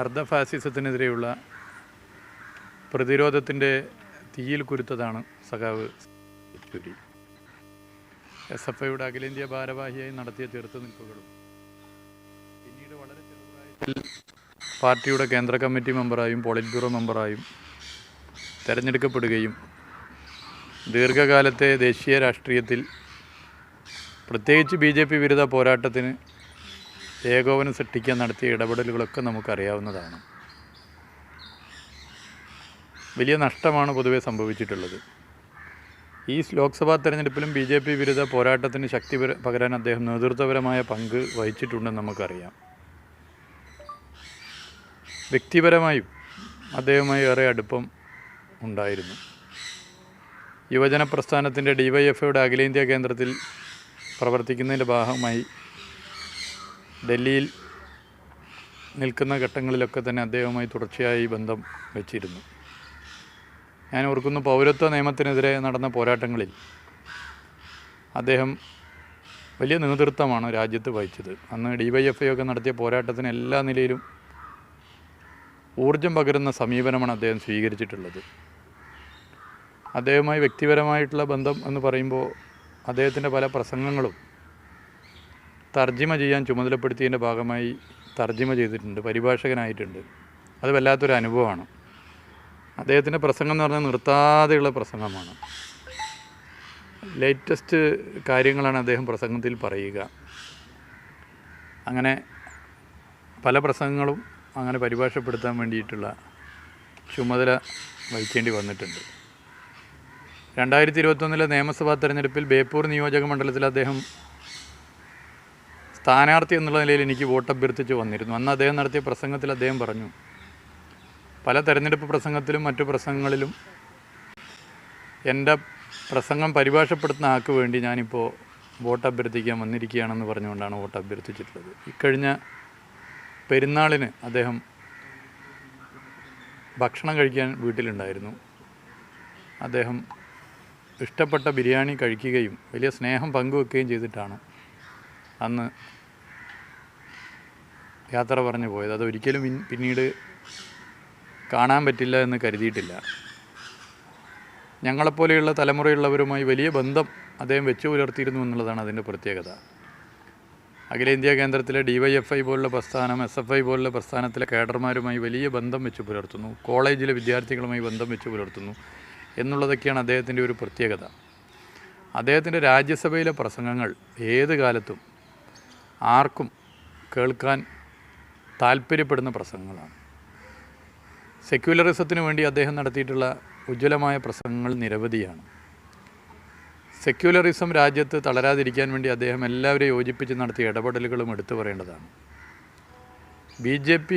അർദ്ധ ഫാസിസത്തിനെതിരെയുള്ള പ്രതിരോധത്തിൻ്റെ തീയിൽ കുരുത്തതാണ് സഖാവ് യെച്ചൂരി. SFIയുടെ അഖിലേന്ത്യാ ഭാരവാഹിയായി നടത്തിയ ചെറുത്തുനിൽപ്പുകളും പിന്നീട് വളരെ ചെറുപ്രായത്തിൽ പാർട്ടിയുടെ കേന്ദ്ര കമ്മിറ്റി മെമ്പറായും പോളിറ്റ് ബ്യൂറോ മെമ്പറായും തിരഞ്ഞെടുക്കപ്പെടുകയും ദീർഘകാലത്തെ ദേശീയ രാഷ്ട്രീയത്തിൽ പ്രത്യേകിച്ച് BJP വിരുദ്ധ പോരാട്ടത്തിന് ഏകോപനം സൃഷ്ടിക്കാൻ നടത്തിയ ഇടപെടലുകളൊക്കെ നമുക്കറിയാവുന്നതാണ്. വലിയ നഷ്ടമാണ് പൊതുവെ സംഭവിച്ചിട്ടുള്ളത്. ഈ ലോക്സഭാ തെരഞ്ഞെടുപ്പിലും BJP വിരുദ്ധ പോരാട്ടത്തിന് ശക്തി പകരാൻ അദ്ദേഹം നേതൃത്വപരമായ പങ്ക് വഹിച്ചിട്ടുണ്ടെന്ന് നമുക്കറിയാം. വ്യക്തിപരമായും അദ്ദേഹവുമായി ഏറെ അടുപ്പം ഉണ്ടായിരുന്നു. യുവജന പ്രസ്ഥാനത്തിൻ്റെ DYFIയുടെ അഖിലേന്ത്യാ കേന്ദ്രത്തിൽ പ്രവർത്തിക്കുന്നതിൻ്റെ ഭാഗമായി ഡൽഹിയിൽ നിൽക്കുന്ന ഘട്ടങ്ങളിലൊക്കെ തന്നെ അദ്ദേഹവുമായി തുടർച്ചയായി ബന്ധം വെച്ചിരുന്നു. ഞാൻ ഓർക്കുന്നു, പൗരത്വ നിയമത്തിനെതിരെ നടന്ന പോരാട്ടങ്ങളിൽ അദ്ദേഹം വലിയ നേതൃത്വമാണ് രാജ്യത്ത് വഹിച്ചത്. അന്ന് DYFI ഒക്കെ നടത്തിയ പോരാട്ടത്തിന് എല്ലാ നിലയിലും ഊർജം പകരുന്ന സമീപനമാണ് അദ്ദേഹം സ്വീകരിച്ചിട്ടുള്ളത്. അദ്ദേഹവുമായി വ്യക്തിപരമായിട്ടുള്ള ബന്ധം എന്ന് പറയുമ്പോൾ അദ്ദേഹത്തിൻ്റെ പല പ്രസംഗങ്ങളും തർജിമ ചെയ്യാൻ ചുമതലപ്പെടുത്തിയതിൻ്റെ ഭാഗമായി തർജിമ ചെയ്തിട്ടുണ്ട്, പരിഭാഷകനായിട്ടുണ്ട്. അത് വല്ലാത്തൊരു അനുഭവമാണ്. അദ്ദേഹത്തിൻ്റെ പ്രസംഗം എന്ന് പറഞ്ഞാൽ നിർത്താതെയുള്ള പ്രസംഗമാണ്. ലേറ്റസ്റ്റ് കാര്യങ്ങളാണ് അദ്ദേഹം പ്രസംഗത്തിൽ പറയുക. അങ്ങനെ പല പ്രസംഗങ്ങളും അങ്ങനെ പരിഭാഷപ്പെടുത്താൻ വേണ്ടിയിട്ടുള്ള ചുമതല വഹിക്കേണ്ടി വന്നിട്ടുണ്ട്. 2021 നിയമസഭാ തെരഞ്ഞെടുപ്പിൽ ബേപ്പൂർ നിയോജക മണ്ഡലത്തിൽ അദ്ദേഹം സ്ഥാനാർത്ഥി എന്നുള്ള നിലയിൽ എനിക്ക് വോട്ട് അഭ്യർത്ഥിച്ച് വന്നിരുന്നു. അന്ന് അദ്ദേഹം നടത്തിയ പ്രസംഗത്തിൽ അദ്ദേഹം പറഞ്ഞു, പല തെരഞ്ഞെടുപ്പ് പ്രസംഗത്തിലും മറ്റു പ്രസംഗങ്ങളിലും എൻ്റെ പ്രസംഗം പരിഭാഷപ്പെടുത്തുന്ന ആൾക്ക് വേണ്ടി ഞാനിപ്പോൾ വോട്ട് അഭ്യർത്ഥിക്കാൻ വന്നിരിക്കുകയാണെന്ന് പറഞ്ഞുകൊണ്ടാണ് വോട്ട് അഭ്യർത്ഥിച്ചിട്ടുള്ളത്. ഇക്കഴിഞ്ഞ പെരുന്നാളിന് അദ്ദേഹം ഭക്ഷണം കഴിക്കാൻ വീട്ടിലുണ്ടായിരുന്നു. അദ്ദേഹം ഇഷ്ടപ്പെട്ട ബിരിയാണി കഴിക്കുകയും വലിയ സ്നേഹം പങ്കുവെക്കുകയും ചെയ്തിട്ടാണ് അന്ന് യാത്ര പറഞ്ഞു പോയത്. അതൊരിക്കലും പിന്നീട് കാണാൻ പറ്റില്ല എന്ന് കരുതിയിട്ടില്ല. ഞങ്ങളെപ്പോലെയുള്ള തലമുറയുള്ളവരുമായി വലിയ ബന്ധം അദ്ദേഹം വെച്ചു പുലർത്തിയിരുന്നു എന്നുള്ളതാണ് അതിൻ്റെ പ്രത്യേകത. അഖിലേന്ത്യാ കേന്ദ്രത്തിലെ DYFI പോലുള്ള പ്രസ്ഥാനം, SFI പോലുള്ള പ്രസ്ഥാനത്തിലെ കേഡർമാരുമായി വലിയ ബന്ധം വെച്ച് പുലർത്തുന്നു, കോളേജിലെ വിദ്യാർത്ഥികളുമായി ബന്ധം വെച്ച് പുലർത്തുന്നു എന്നുള്ളതൊക്കെയാണ് അദ്ദേഹത്തിൻ്റെ ഒരു പ്രത്യേകത. അദ്ദേഹത്തിൻ്റെ രാജ്യസഭയിലെ പ്രസംഗങ്ങൾ ഏത് കാലത്തും ആർക്കും കേൾക്കാൻ താല്പര്യപ്പെടുന്ന പ്രസംഗങ്ങളാണ്. സെക്യുലറിസത്തിന് വേണ്ടി അദ്ദേഹം നടത്തിയിട്ടുള്ള ഉജ്ജ്വലമായ പ്രസംഗങ്ങൾ നിരവധിയാണ്. സെക്യുലറിസം രാജ്യത്ത് തളരാതിരിക്കാൻ വേണ്ടി അദ്ദേഹം എല്ലാവരെയും യോജിപ്പിച്ച് നടത്തിയ ഇടപെടലുകളും എടുത്തു പറയേണ്ടതാണ്. BJP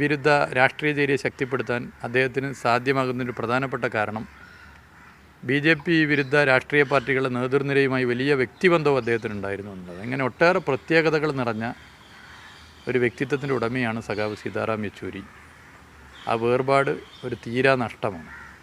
വിരുദ്ധ രാഷ്ട്രീയ ചേരിയെ ശക്തിപ്പെടുത്താൻ അദ്ദേഹത്തിന് സാധ്യമാകുന്നതിന് പ്രധാനപ്പെട്ട കാരണം BJP വിരുദ്ധ രാഷ്ട്രീയ പാർട്ടികളുടെ നേതൃനിരയുമായി വലിയ വ്യക്തിബന്ധവും അദ്ദേഹത്തിനുണ്ടായിരുന്നു എന്നുള്ളത്. അങ്ങനെ ഒട്ടേറെ പ്രത്യേകതകൾ നിറഞ്ഞ ഒരു വ്യക്തിത്വത്തിൻ്റെ ഉടമയാണ് സഖാവ് സീതാറാം യെച്ചൂരി. ആ വേർപാട് ഒരു തീരാ നഷ്ടമാണ്.